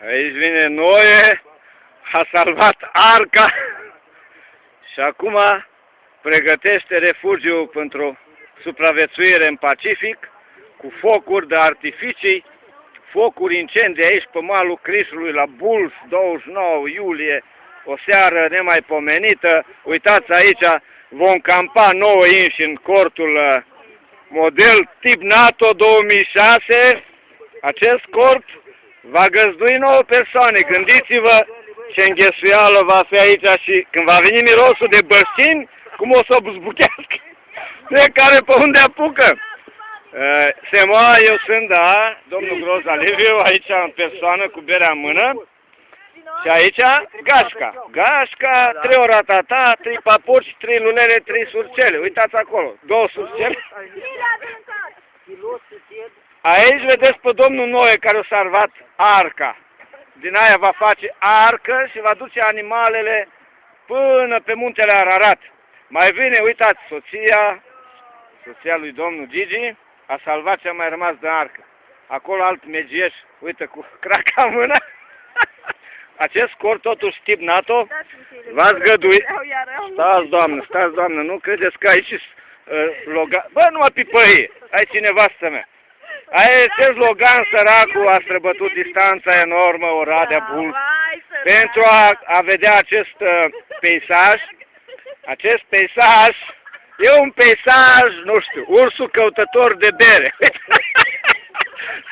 Aici vine Noe, a salvat arca și acum pregătește refugiu pentru supraviețuire în Pacific, cu focuri de artificii, focuri incendii aici pe malul Crișului la Bulls, 29 iulie, o seară nemaipomenită. Uitați aici, vom campa 9 inși în cortul model tip NATO 2006. Acest cort va găzdui 9 persoane. Gândiți-vă ce înghesuială va fi aici și când va veni mirosul de băștini, cum o să o buzbuchească fiecare pe unde apucă. Semoa, eu sunt, da, domnul Groza Liviu, aici în persoană cu berea în mână. Și aici gașca. Gașca, 3 o ratata, 3 papuci, 3 lulele, 3 surcele. Uitați acolo, 2 surcele. Aici vedeți pe domnul Noe care a salvat arca. Din aia va face arcă și va duce animalele până pe muntele Ararat. Mai vine, uitați, soția lui domnul Gigi a salvat ce a mai rămas de arcă. Acolo alt megieș, uite, cu craca în mână. Acest cort, totuși tip NATO, v-ați găduit. Stați, doamnă, nu credeți că aici Logan... Bă, nu mă pipăie, ai cinevastă mea. Acest Logan, săracul, a străbătut distanța enormă, Oradea, Bulls, pentru a vedea acest peisaj. Acest peisaj e un peisaj, nu știu, ursul căutător de bere.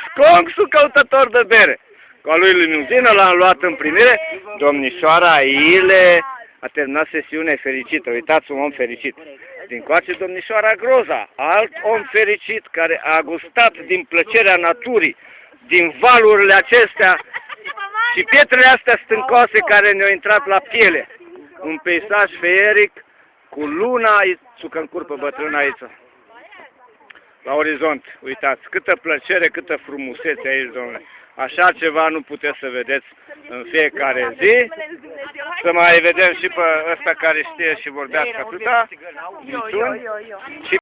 Sconxul căutător de bere. Cu a lui limuzină l-am luat în primire. Domnișoara Ile a terminat sesiunea fericită. Uitați, un om fericit. Dincoace domnișoara Groza, alt om fericit care a gustat din plăcerea naturii, din valurile acestea și pietrele astea stâncoase care ne-au intrat la piele. Un peisaj feeric cu luna, sucă în curpă bătrână aici. La orizont, uitați, câtă plăcere, câtă frumusețe aici, domnule. Așa ceva nu puteți să vedeți în fiecare zi. Să mai vedem și pe ăsta care știe și vorbească atâta. Și